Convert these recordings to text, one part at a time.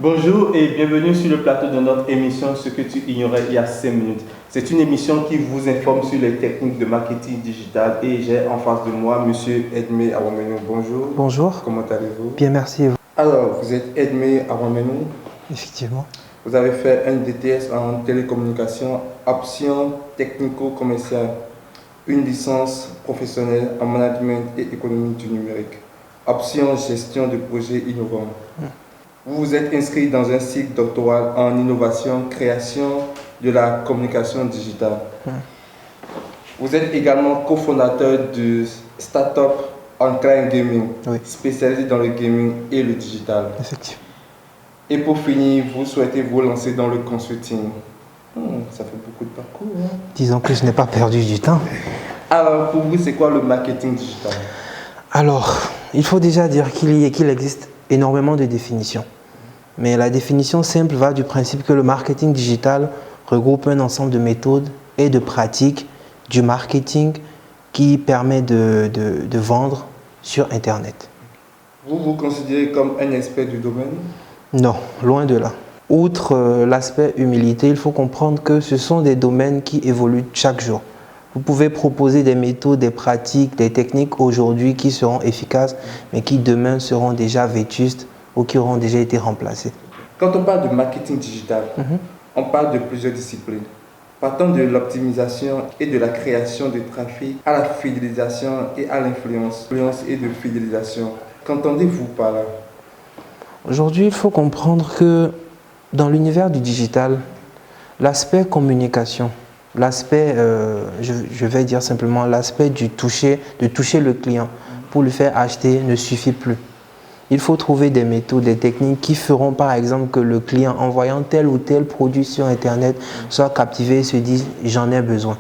Bonjour et bienvenue sur le plateau de notre émission Ce que tu ignorais il y a 5 minutes. C'est une émission qui vous informe sur les techniques de marketing digital et j'ai en face de moi M. Edmé Awamenou. Bonjour. Bonjour. Comment allez-vous? Bien, merci. Alors, vous êtes Edmé Awamenou. Effectivement. Vous avez fait un DTS en télécommunication, option technico-commerciale, une licence professionnelle en management et économie du numérique, option gestion de projets innovants. Vous vous êtes inscrit dans un cycle doctoral en innovation, création de la communication digitale. Vous êtes également cofondateur de Startup on Client Gaming, spécialisé dans le gaming et le digital. Effectivement. Et pour finir, vous souhaitez vous lancer dans le consulting. Ça fait beaucoup de parcours. Hein? Disons que je n'ai pas perdu du temps. Alors, pour vous, c'est quoi le marketing digital? Alors, il faut déjà dire qu'il existe énormément de définitions. Mais la définition simple va du principe que le marketing digital regroupe un ensemble de méthodes et de pratiques du marketing qui permet de vendre sur Internet. Vous vous considérez comme un expert du domaine? Non, loin de là. Outre l'aspect humilité, il faut comprendre que ce sont des domaines qui évoluent chaque jour. Vous pouvez proposer des méthodes, des pratiques, des techniques aujourd'hui qui seront efficaces, mais qui demain seront déjà vétustes ou qui auront déjà été remplacées. Quand on parle de marketing digital, on parle de plusieurs disciplines. Partant de l'optimisation et de la création de trafic à la fidélisation et à l'influence et de fidélisation. Qu'entendez-vous par là? Aujourd'hui, il faut comprendre que dans l'univers du digital, l'aspect communication, l'aspect, je vais dire simplement l'aspect de toucher le client pour lui faire acheter ne suffit plus. Il faut trouver des méthodes, des techniques qui feront par exemple que le client, en voyant tel ou tel produit sur Internet, soit captivé et se dise « j'en ai besoin ».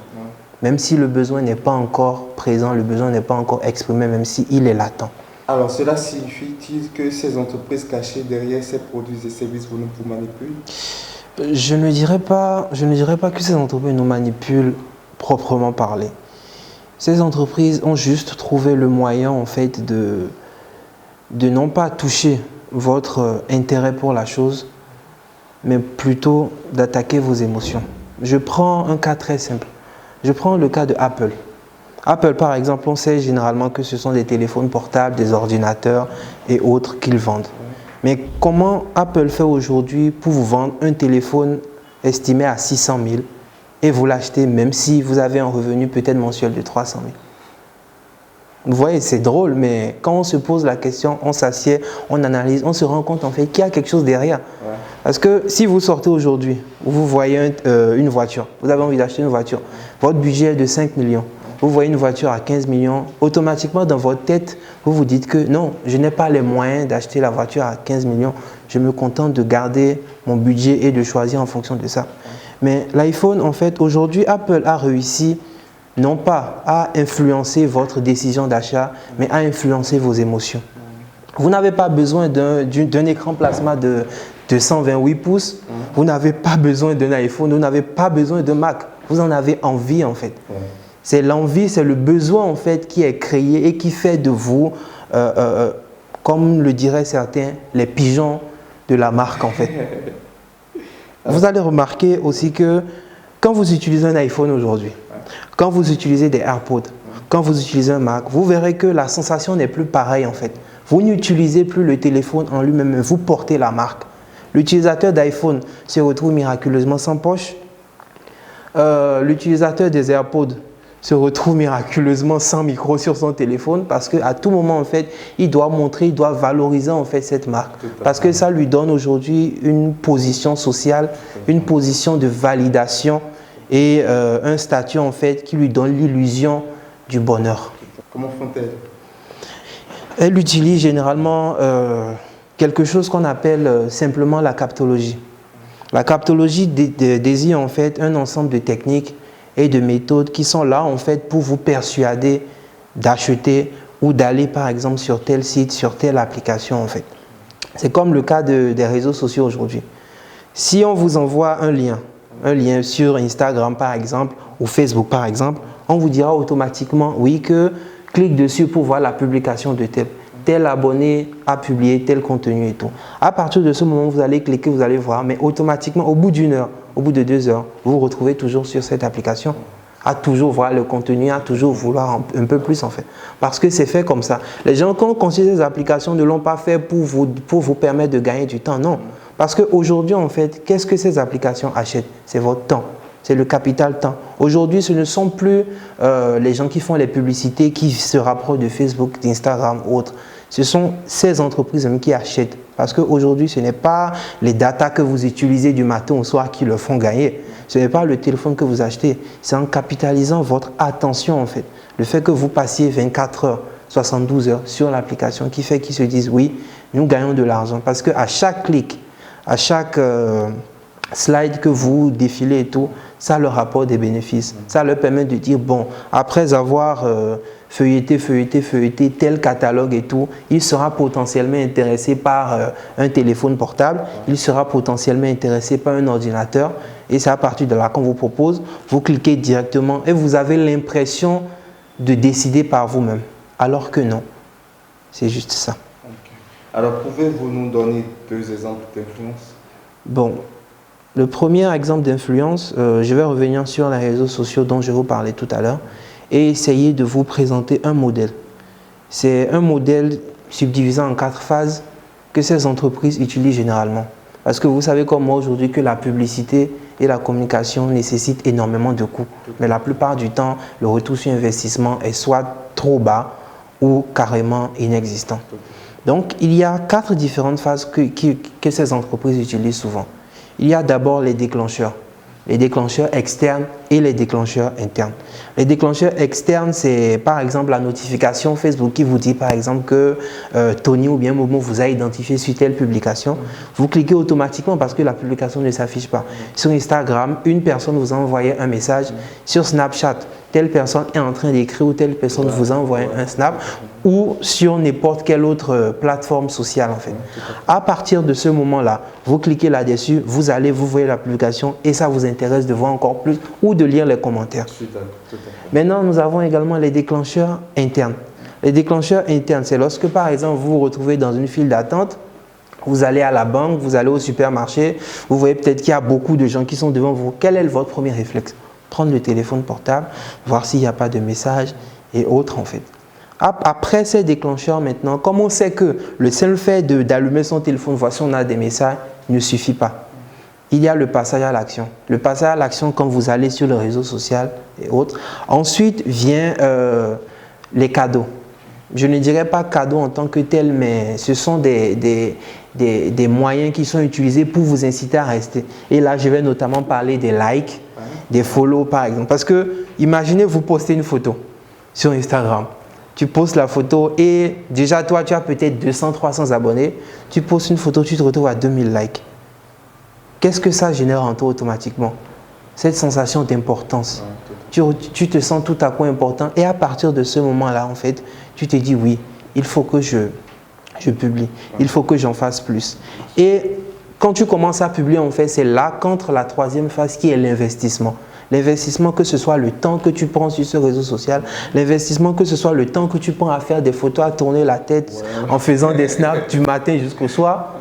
Même si le besoin n'est pas encore présent, le besoin n'est pas encore exprimé, même s'il est latent. Alors cela signifie-t-il que ces entreprises cachées derrière ces produits et services vous manipulent? Je ne dirais pas que ces entreprises nous manipulent proprement parlé. Ces entreprises ont juste trouvé le moyen en fait de non pas toucher votre intérêt pour la chose, mais plutôt d'attaquer vos émotions. Je prends un cas très simple. Je prends le cas de Apple. Apple, par exemple, on sait généralement que ce sont des téléphones portables, des ordinateurs et autres qu'ils vendent. Mais comment Apple fait aujourd'hui pour vous vendre un téléphone estimé à 600 000 et vous l'achetez même si vous avez un revenu peut-être mensuel de 300 000? Vous voyez, c'est drôle, mais quand on se pose la question, on s'assied, on analyse, on se rend compte en fait qu'il y a quelque chose derrière. Parce que si vous sortez aujourd'hui, vous voyez une voiture, vous avez envie d'acheter une voiture, votre budget est de 5 millions. Vous voyez une voiture à 15 millions, automatiquement dans votre tête, vous vous dites que non, je n'ai pas les moyens d'acheter la voiture à 15 millions. Je me contente de garder mon budget et de choisir en fonction de ça. Mais l'iPhone, en fait, aujourd'hui, Apple a réussi non pas à influencer votre décision d'achat, mais à influencer vos émotions. Vous n'avez pas besoin d'un écran plasma de 128 pouces, vous n'avez pas besoin d'un iPhone, vous n'avez pas besoin d'un Mac. Vous en avez envie, en fait. C'est l'envie, c'est le besoin en fait qui est créé et qui fait de vous, comme le diraient certains, les pigeons de la marque en fait. Vous allez remarquer aussi que quand vous utilisez un iPhone aujourd'hui, quand vous utilisez des AirPods, quand vous utilisez un Mac, vous verrez que la sensation n'est plus pareille en fait. Vous n'utilisez plus le téléphone en lui-même, mais vous portez la marque. L'utilisateur d'iPhone se retrouve miraculeusement sans poche. L'utilisateur des AirPods se retrouve miraculeusement sans micro sur son téléphone parce qu'à tout moment, en fait, il doit montrer, il doit valoriser en fait cette marque. Parce que ça lui donne aujourd'hui une position sociale, une position de validation et un statut en fait qui lui donne l'illusion du bonheur. Comment font-elles? Elles utilisent généralement quelque chose qu'on appelle simplement la captologie. La captologie désigne en fait un ensemble de techniques et de méthodes qui sont là en fait pour vous persuader d'acheter ou d'aller par exemple sur tel site, sur telle application en fait. C'est comme le cas des réseaux sociaux aujourd'hui. Si on vous envoie un lien sur Instagram par exemple ou Facebook par exemple, on vous dira automatiquement oui que clique dessus pour voir la publication de tel. tel abonné a publié tel contenu et tout. À partir de ce moment, vous allez cliquer, vous allez voir, mais automatiquement, au bout d'1 heure, au bout de 2 heures, vous vous retrouvez toujours sur cette application, à toujours voir le contenu, à toujours vouloir un peu plus en fait. Parce que c'est fait comme ça. Les gens, quand on considère ces applications, ne l'ont pas fait pour vous permettre de gagner du temps, non. Parce qu'aujourd'hui, en fait, qu'est-ce que ces applications achètent? C'est votre temps. C'est le capital temps. Aujourd'hui, ce ne sont plus les gens qui font les publicités, qui se rapprochent de Facebook, d'Instagram ou autres. Ce sont ces entreprises même qui achètent. Parce qu'aujourd'hui, ce n'est pas les datas que vous utilisez du matin au soir qui le font gagner. Ce n'est pas le téléphone que vous achetez. C'est en capitalisant votre attention, en fait. Le fait que vous passiez 24 heures, 72 heures sur l'application qui fait qu'ils se disent, oui, nous gagnons de l'argent. Parce qu'à chaque clic, à chaque slide que vous défilez et tout, ça leur apporte des bénéfices. Ça leur permet de dire, bon, après avoir feuilleté tel catalogue et tout, il sera potentiellement intéressé par un téléphone portable, il sera potentiellement intéressé par un ordinateur. Et c'est à partir de là qu'on vous propose, vous cliquez directement et vous avez l'impression de décider par vous-même. Alors que non, c'est juste ça. Okay. Alors, pouvez-vous nous donner 2 exemples d'influence? Bon. Le premier exemple d'influence, je vais revenir sur les réseaux sociaux dont je vous parlais tout à l'heure et essayer de vous présenter un modèle. C'est un modèle subdivisé en 4 phases que ces entreprises utilisent généralement. Parce que vous savez comme moi aujourd'hui que la publicité et la communication nécessitent énormément de coûts. Mais la plupart du temps, le retour sur investissement est soit trop bas ou carrément inexistant. Donc, il y a 4 différentes phases que ces entreprises utilisent souvent. Il y a d'abord les déclencheurs externes et les déclencheurs internes. Les déclencheurs externes, c'est par exemple la notification Facebook qui vous dit par exemple que Tony ou bien Momo vous a identifié sur telle publication. Vous cliquez automatiquement parce que la publication ne s'affiche pas. Sur Instagram, une personne vous a envoyé un message. Sur Snapchat, telle personne est en train d'écrire ou telle personne vous a envoyé un snap, ou sur n'importe quelle autre plateforme sociale en fait. À partir de ce moment-là, vous cliquez là-dessus, vous voyez la publication et ça vous intéresse de voir encore plus ou de lire les commentaires. Maintenant, nous avons également les déclencheurs internes. Les déclencheurs internes, c'est lorsque par exemple vous vous retrouvez dans une file d'attente, vous allez à la banque, vous allez au supermarché, vous voyez peut-être qu'il y a beaucoup de gens qui sont devant vous. Quel est votre premier réflexe? Prendre le téléphone portable, voir s'il n'y a pas de message et autres en fait. Après ces déclencheurs maintenant, comme on sait que le seul fait d'allumer son téléphone, voir si on a des messages, ne suffit pas. Il y a le passage à l'action. Le passage à l'action quand vous allez sur le réseau social et autres. Ensuite vient les cadeaux. Je ne dirais pas cadeaux en tant que tel, mais ce sont des moyens qui sont utilisés pour vous inciter à rester. Et là, je vais notamment parler des likes, des follow par exemple. Parce que, imaginez vous postez une photo sur Instagram. Tu postes la photo et déjà toi, tu as peut-être 200, 300 abonnés. Tu postes une photo, tu te retrouves à 2000 likes. Qu'est-ce que ça génère en toi automatiquement? Cette sensation d'importance. Tu te sens tout à coup important et à partir de ce moment-là, en fait, tu te dis oui, il faut que je publie, il faut que j'en fasse plus. Et quand tu commences à publier, en fait, c'est là qu'entre la 3e phase qui est l'investissement. L'investissement, que ce soit le temps que tu prends sur ce réseau social, l'investissement, que ce soit le temps que tu prends à faire des photos, à tourner la tête en faisant des snaps du matin jusqu'au soir,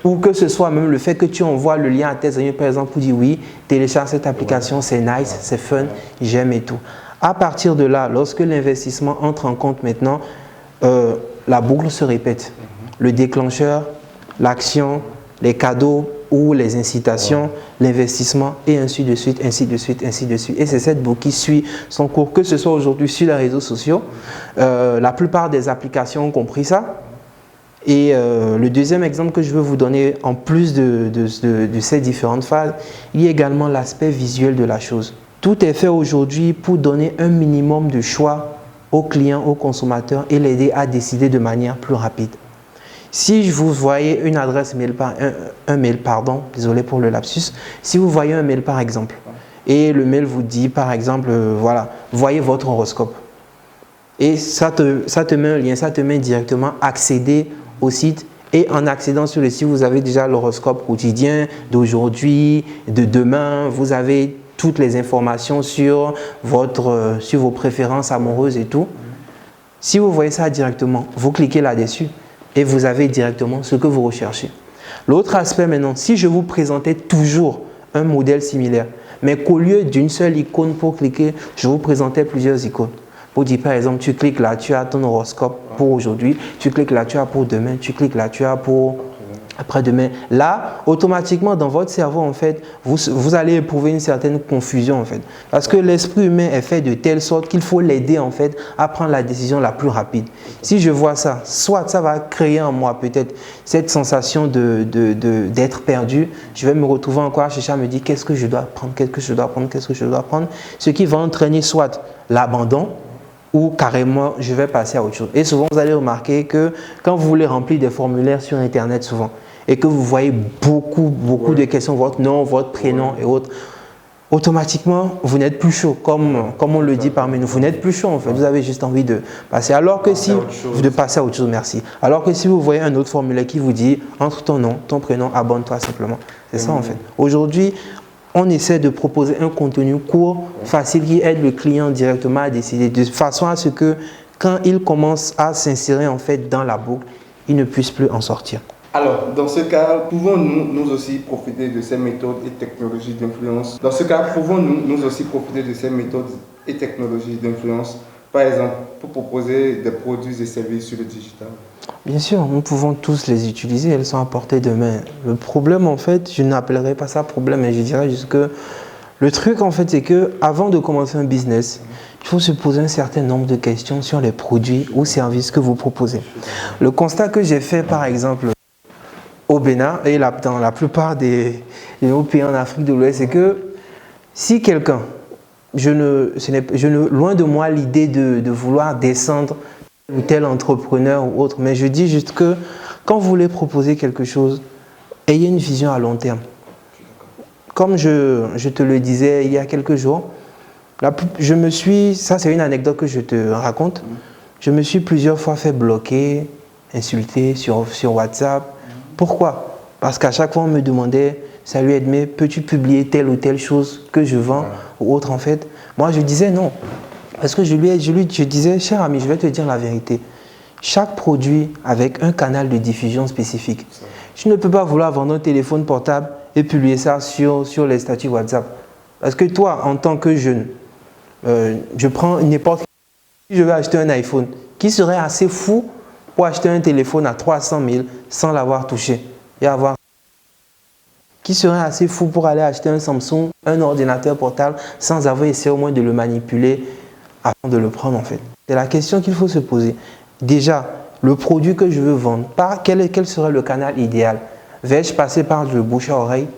ou que ce soit même le fait que tu envoies le lien à tes amis, par exemple, pour dire oui, télécharge cette application, c'est nice, c'est fun, j'aime et tout. À partir de là, lorsque l'investissement entre en compte maintenant, la boucle se répète. Le déclencheur, l'action, les cadeaux ou les incitations, l'investissement et ainsi de suite, ainsi de suite, ainsi de suite. Et c'est cette boucle qui suit son cours, que ce soit aujourd'hui sur les réseaux sociaux. La plupart des applications ont compris ça. Et le deuxième exemple que je veux vous donner, en plus de ces différentes phases, il y a également l'aspect visuel de la chose. Tout est fait aujourd'hui pour donner un minimum de choix aux clients, aux consommateurs et l'aider à décider de manière plus rapide. Si vous voyez une adresse mail, désolé pour le lapsus, si vous voyez un mail par exemple, et le mail vous dit par exemple, voilà, voyez votre horoscope. Et ça te met un lien, ça te met directement à accéder au site. Et en accédant sur le site, vous avez déjà l'horoscope quotidien d'aujourd'hui, de demain, vous avez toutes les informations sur vos préférences amoureuses et tout. Si vous voyez ça directement, vous cliquez là-dessus et vous avez directement ce que vous recherchez. L'autre aspect maintenant, si je vous présentais toujours un modèle similaire, mais qu'au lieu d'une seule icône pour cliquer, je vous présentais plusieurs icônes. Pour dire par exemple, tu cliques là, tu as ton horoscope pour aujourd'hui, tu cliques là, tu as pour demain, tu cliques là, tu as pour après-demain. Là, automatiquement, dans votre cerveau, en fait, vous allez éprouver une certaine confusion, en fait. Parce que l'esprit humain est fait de telle sorte qu'il faut l'aider, en fait, à prendre la décision la plus rapide. Si je vois ça, soit ça va créer en moi, peut-être, cette sensation d'être perdu. Je vais me retrouver encore à chercher à me dire qu'est-ce que je dois prendre, qu'est-ce que je dois prendre, qu'est-ce que je dois prendre. Ce qui va entraîner soit l'abandon, ou carrément, je vais passer à autre chose. Et souvent, vous allez remarquer que quand vous voulez remplir des formulaires sur Internet, souvent, et que vous voyez beaucoup de questions, votre nom, votre prénom et autres, automatiquement, vous n'êtes plus chaud, comme on le dit parmi nous. Vous n'êtes plus chaud, en fait. Vous avez juste envie de passer. Alors que si, de passer à autre chose, merci. Alors que si vous voyez un autre formulaire qui vous dit, entre ton nom, ton prénom, abonne-toi simplement. C'est ça, en fait. Aujourd'hui, on essaie de proposer un contenu court, facile, qui aide le client directement à décider, de façon à ce que, quand il commence à s'insérer en fait dans la boucle, il ne puisse plus en sortir. Alors, dans ce cas, pouvons-nous nous aussi profiter de ces méthodes et technologies d'influence? Dans ce cas, pouvons-nous nous aussi profiter de ces méthodes et technologies d'influence, par exemple, pour proposer des produits et services sur le digital? Bien sûr, nous pouvons tous les utiliser, elles sont à portée de main. Le problème, en fait, je n'appellerai pas ça problème, mais je dirais juste que le truc, en fait, c'est qu'avant de commencer un business, il faut se poser un certain nombre de questions sur les produits ou services que vous proposez. Le constat que j'ai fait, par exemple, au Bénin et dans la plupart des pays en Afrique de l'Ouest, c'est que si quelqu'un, loin de moi l'idée de vouloir descendre ou tel entrepreneur ou autre, mais je dis juste que quand vous voulez proposer quelque chose, ayez une vision à long terme. Comme je te le disais il y a quelques jours, ça c'est une anecdote que je te raconte, je me suis plusieurs fois fait bloquer, insulter sur WhatsApp. Pourquoi? Parce qu'à chaque fois on me demandait, salut Edmé, peux-tu publier telle ou telle chose que je vends ou autre en fait? Moi je disais non. Parce que je disais, cher ami, je vais te dire la vérité. Chaque produit avec un canal de diffusion spécifique. Je ne peux pas vouloir vendre un téléphone portable et publier ça sur les statuts WhatsApp. Parce que toi, en tant que jeune, je prends n'importe qui, si je veux acheter un iPhone, qui serait assez fou pour acheter un téléphone à 300 000 sans l'avoir touché et qui serait assez fou pour aller acheter un Samsung, un ordinateur portable, sans avoir essayé au moins de le manipuler avant de le prendre en fait. C'est la question qu'il faut se poser. Déjà, le produit que je veux vendre, quel serait le canal idéal? Vais-je passer par le bouche à oreille?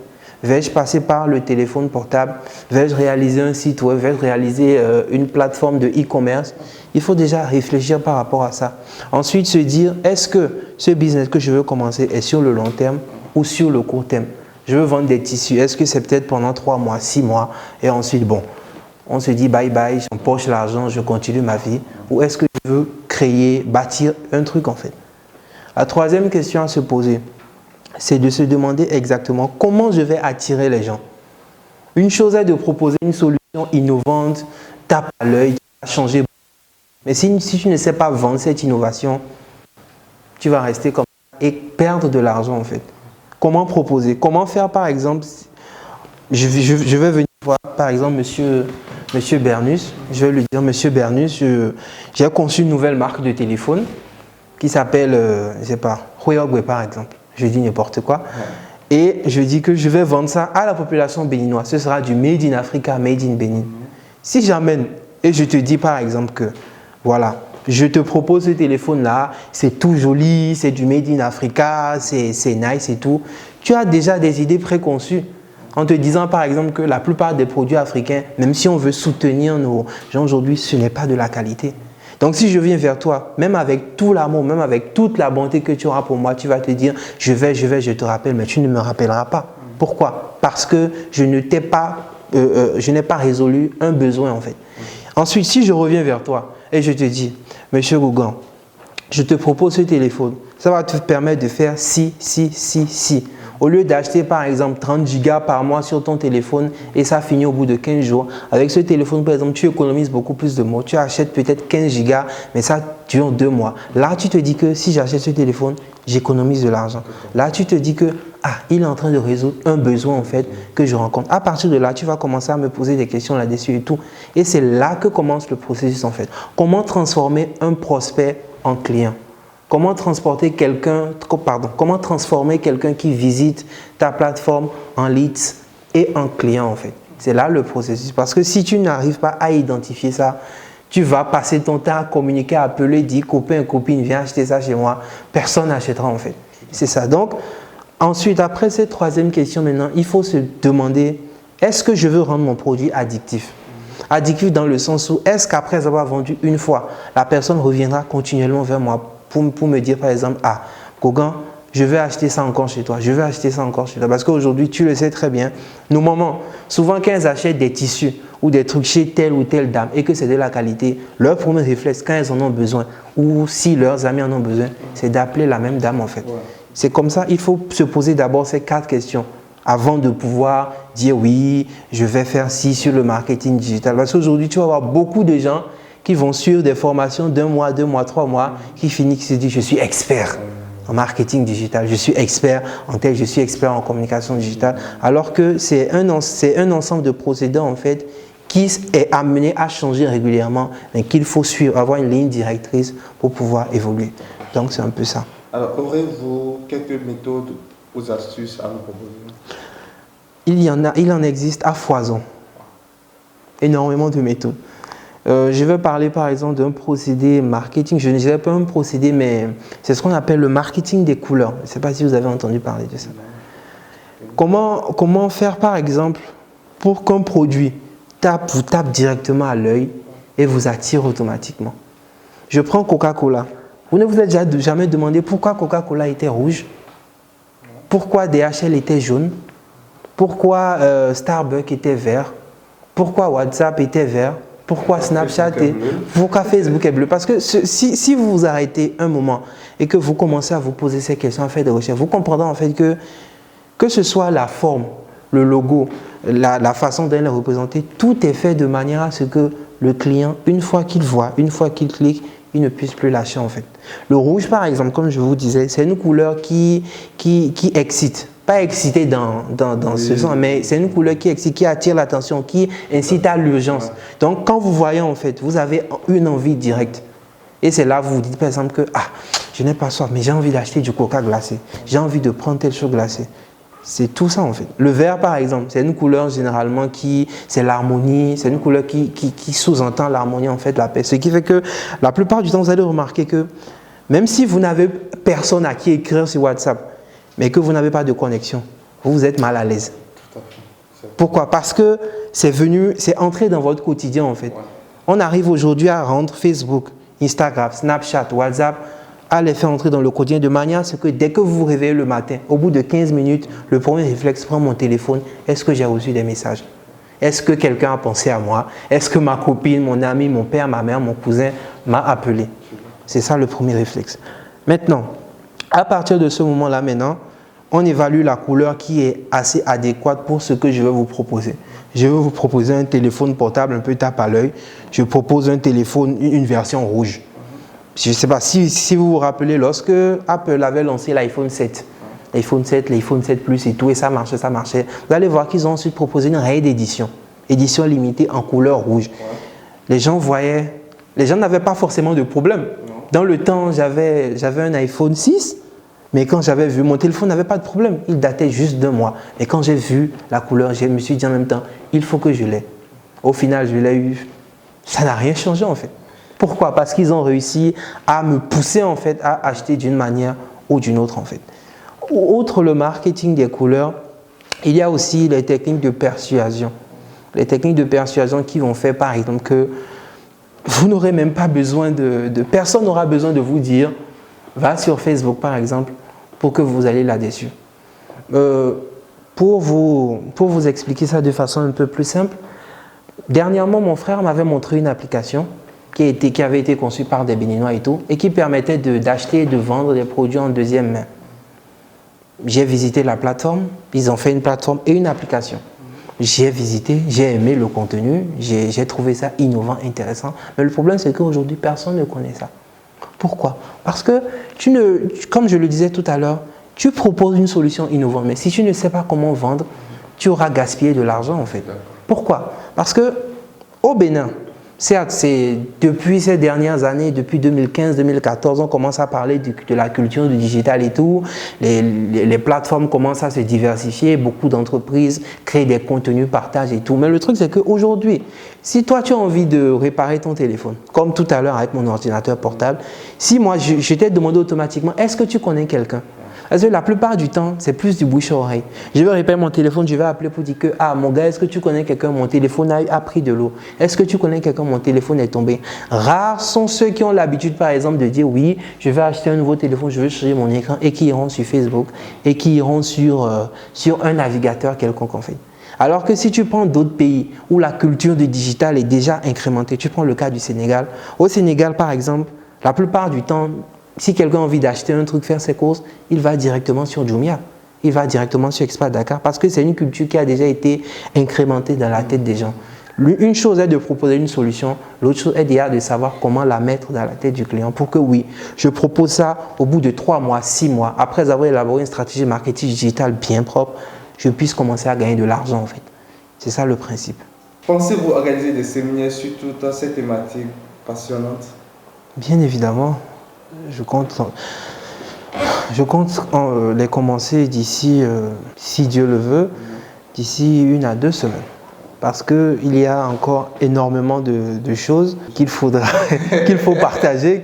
Vais-je passer par le téléphone portable? Vais-je réaliser un site web? Vais-je réaliser une plateforme de e-commerce? Il faut déjà réfléchir par rapport à ça. Ensuite, se dire, est-ce que ce business que je veux commencer est sur le long terme ou sur le court terme? Je veux vendre des tissus. Est-ce que c'est peut-être pendant 3 mois, 6 mois et ensuite, bon, on se dit bye bye, j'empoche l'argent, je continue ma vie? Ou est-ce que je veux créer, bâtir un truc en fait? La troisième question à se poser, c'est de se demander exactement comment je vais attirer les gens. Une chose est de proposer une solution innovante, tape à l'œil, qui va changer. Mais si tu ne sais pas vendre cette innovation, tu vas rester comme ça et perdre de l'argent en fait. Comment proposer? Comment faire par exemple? Je vais venir voir par exemple Monsieur Bernus. Je vais lui dire, Monsieur Bernus, j'ai conçu une nouvelle marque de téléphone qui s'appelle, je ne sais pas, Huawei par exemple. Je dis n'importe quoi. Et je dis que je vais vendre ça à la population béninoise. Ce sera du Made in Africa, Made in Bénin. Si j'amène et je te dis par exemple que, voilà, je te propose ce téléphone-là, c'est tout joli, c'est du Made in Africa, c'est nice et tout. Tu as déjà des idées préconçues en te disant par exemple que la plupart des produits africains, même si on veut soutenir nos gens aujourd'hui, ce n'est pas de la qualité. Donc si je viens vers toi, même avec tout l'amour, même avec toute la bonté que tu auras pour moi, tu vas te dire, je te rappelle, mais tu ne me rappelleras pas. Pourquoi? Parce que je n'ai pas résolu un besoin en fait. Ensuite, si je reviens vers toi et je te dis, Monsieur Gougan, je te propose ce téléphone, ça va te permettre de faire ci. Au lieu d'acheter par exemple 30 gigas par mois sur ton téléphone et ça finit au bout de 15 jours, avec ce téléphone par exemple, tu économises beaucoup plus de mots. Tu achètes peut-être 15 gigas, mais ça dure 2 mois. Là, tu te dis que si j'achète ce téléphone, j'économise de l'argent. Là, tu te dis que il est en train de résoudre un besoin en fait que je rencontre. À partir de là, tu vas commencer à me poser des questions là-dessus et tout. Et c'est là que commence le processus en fait. Comment transformer un prospect en client? Comment transformer quelqu'un qui visite ta plateforme en leads et en client en fait? C'est là le processus. Parce que si tu n'arrives pas à identifier ça, tu vas passer ton temps à communiquer, à appeler, dire copain, copine, viens acheter ça chez moi. Personne n'achètera en fait. C'est ça. Donc, ensuite, après cette troisième question maintenant, il faut se demander, est-ce que je veux rendre mon produit addictif? Addictif dans le sens où, est-ce qu'après avoir vendu une fois, la personne reviendra continuellement vers moi pour me dire par exemple, Kogan, je vais acheter ça encore chez toi, je vais acheter ça encore chez toi. Parce qu'aujourd'hui, tu le sais très bien, nos mamans, souvent quand elles achètent des tissus ou des trucs chez telle ou telle dame et que c'est de la qualité, leur premier réflexe quand elles en ont besoin ou si leurs amis en ont besoin, c'est d'appeler la même dame en fait. Ouais. C'est comme ça, il faut se poser d'abord ces 4 questions avant de pouvoir dire oui, je vais faire ci sur le marketing digital. Parce qu'aujourd'hui, tu vas avoir beaucoup de gens qui vont sur des formations d'1 mois, 2 mois, 3 mois, qui finissent, qui se disent je suis expert en marketing digital, je suis expert en tel, je suis expert en communication digitale, alors que c'est un ensemble de procédés en fait qui est amené à changer régulièrement, mais qu'il faut suivre, avoir une ligne directrice pour pouvoir évoluer. Donc c'est un peu ça. Alors, aurez-vous quelques méthodes ou astuces à nous proposer? Il en existe à foison. Énormément de méthodes. Je vais parler par exemple d'un procédé marketing. Je ne dirais pas un procédé, mais c'est ce qu'on appelle le marketing des couleurs. Je ne sais pas si vous avez entendu parler de ça. Comment faire par exemple pour qu'un produit vous tape directement à l'œil et vous attire automatiquement? Je prends Coca-Cola. Vous ne vous êtes jamais demandé pourquoi Coca-Cola était rouge? Pourquoi DHL était jaune? Pourquoi Starbucks était vert? Pourquoi WhatsApp était vert? Pourquoi Snapchat est bleu? Pourquoi Facebook est bleu? Parce que si vous vous arrêtez un moment et que vous commencez à vous poser ces questions, à faire des recherches, vous comprendrez en fait que ce soit la forme, le logo, la façon dont elle est représentée, tout est fait de manière à ce que le client, une fois qu'il voit, une fois qu'il clique, il ne puisse plus lâcher en fait. Le rouge par exemple, comme je vous disais, c'est une couleur qui excite. Pas excité dans ce sens, mais c'est une couleur qui excite, qui attire l'attention, qui incite à l'urgence. Donc quand vous voyez en fait, vous avez une envie directe. Et c'est là que vous vous dites par exemple que je n'ai pas soif, mais j'ai envie d'acheter du coca glacé. J'ai envie de prendre telle chose glacée. C'est tout ça en fait. Le vert par exemple, c'est une couleur généralement c'est l'harmonie, c'est une couleur qui sous-entend l'harmonie en fait, la paix. Ce qui fait que la plupart du temps, vous allez remarquer que même si vous n'avez personne à qui écrire sur WhatsApp, mais que vous n'avez pas de connexion, vous êtes mal à l'aise. Pourquoi? Parce que c'est entré dans votre quotidien en fait. Ouais. On arrive aujourd'hui à rendre Facebook, Instagram, Snapchat, WhatsApp, à les faire entrer dans le quotidien de manière à ce que dès que vous vous réveillez le matin, au bout de 15 minutes, le premier réflexe, prend mon téléphone, est-ce que j'ai reçu des messages? Est-ce que quelqu'un a pensé à moi? Est-ce que ma copine, mon ami, mon père, ma mère, mon cousin m'a appelé? C'est ça le premier réflexe. Maintenant, à partir de ce moment-là maintenant, on évalue la couleur qui est assez adéquate pour ce que je vais vous proposer. Je vais vous proposer un téléphone portable un peu tape à l'œil. Je propose un téléphone, une version rouge. Je ne sais pas si vous vous rappelez, lorsque Apple avait lancé l'iPhone 7, l'iPhone 7, l'iPhone 7 Plus et tout, et ça marchait. Vous allez voir qu'ils ont ensuite proposé une réédition, édition limitée en couleur rouge. Les gens n'avaient pas forcément de problème. Dans le temps, j'avais un iPhone 6, mais quand j'avais vu, mon téléphone n'avait pas de problème. Il datait juste d'1 mois. Et quand j'ai vu la couleur, je me suis dit en même temps, il faut que je l'ai. Au final, je l'ai eu. Ça n'a rien changé en fait. Pourquoi? Parce qu'ils ont réussi à me pousser en fait à acheter d'une manière ou d'une autre en fait. Outre le marketing des couleurs, il y a aussi les techniques de persuasion. Les techniques de persuasion qui vont faire par exemple que vous n'aurez même pas besoin personne n'aura besoin de vous dire va sur Facebook par exemple pour que vous allez là-dessus. Pour vous expliquer ça de façon un peu plus simple, dernièrement mon frère m'avait montré une application qui avait été conçue par des Béninois et tout et qui permettait d'acheter et de vendre des produits en deuxième main. J'ai visité la plateforme, ils ont fait une plateforme et une application. J'ai visité, j'ai aimé le contenu, j'ai trouvé ça innovant, intéressant. Mais le problème, c'est qu'aujourd'hui, personne ne connaît ça. Pourquoi? Parce que, comme je le disais tout à l'heure, tu proposes une solution innovante, mais si tu ne sais pas comment vendre, tu auras gaspillé de l'argent en fait. Pourquoi? Parce que au Bénin, certes, c'est depuis ces dernières années, depuis 2015-2014, on commence à parler de la culture du digital et tout. Les plateformes commencent à se diversifier, beaucoup d'entreprises créent des contenus, partagent et tout. Mais le truc, c'est qu'aujourd'hui, si toi, tu as envie de réparer ton téléphone, comme tout à l'heure avec mon ordinateur portable, si moi, je t'ai demandé automatiquement, est-ce que tu connais quelqu'un? Parce que la plupart du temps, c'est plus du bouche à oreille. Je vais réparer mon téléphone, je vais appeler pour dire que « Ah, mon gars, est-ce que tu connais quelqu'un? Mon téléphone a pris de l'eau. Est-ce que tu connais quelqu'un? Mon téléphone est tombé. » Rares sont ceux qui ont l'habitude, par exemple, de dire « Oui, je vais acheter un nouveau téléphone, je veux changer mon écran. » et qui iront sur Facebook et qui iront sur un navigateur quelconque en fait. Alors que si tu prends d'autres pays où la culture du digital est déjà incrémentée, tu prends le cas du Sénégal. Au Sénégal, par exemple, la plupart du temps, si quelqu'un a envie d'acheter un truc, faire ses courses, il va directement sur Jumia. Il va directement sur Expat Dakar parce que c'est une culture qui a déjà été incrémentée dans la tête des gens. Une chose est de proposer une solution, l'autre chose est déjà de savoir comment la mettre dans la tête du client pour que oui, je propose ça au bout de 3 mois, 6 mois, après avoir élaboré une stratégie marketing digital bien propre, je puisse commencer à gagner de l'argent en fait. C'est ça le principe. Pensez-vous organiser des séminaires sur toute cette thématique passionnante? Bien évidemment. Je compte les commencer d'ici, si Dieu le veut, d'ici 1 à 2 semaines. Parce qu'il y a encore énormément de choses qu'il faudra, qu'il faut partager,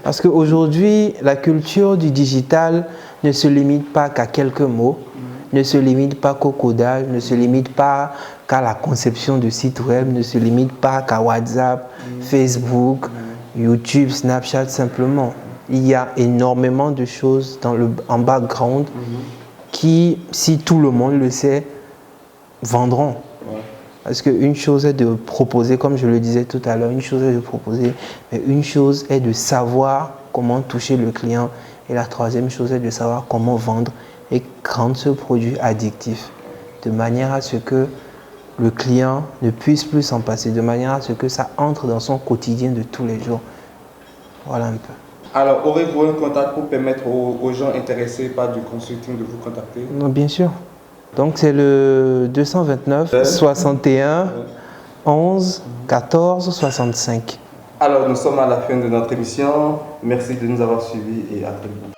Parce qu'aujourd'hui, la culture du digital ne se limite pas qu'à quelques mots, ne se limite pas qu'au codage, ne se limite pas qu'à la conception de sites web, ne se limite pas qu'à WhatsApp, Facebook, YouTube, Snapchat simplement. Il y a énormément de choses en background qui, si tout le monde le sait, vendront. Parce qu'une chose est de proposer, comme je le disais tout à l'heure, une chose est de proposer, mais une chose est de savoir comment toucher le client. Et la troisième chose est de savoir comment vendre et rendre ce produit addictif, de manière à ce que le client ne puisse plus s'en passer, de manière à ce que ça entre dans son quotidien de tous les jours. Voilà un peu. Alors, aurez-vous un contact pour permettre aux gens intéressés par du consulting de vous contacter? Non, bien sûr. Donc, c'est le 229 61 11 14 65. Alors, nous sommes à la fin de notre émission. Merci de nous avoir suivis et à très bientôt.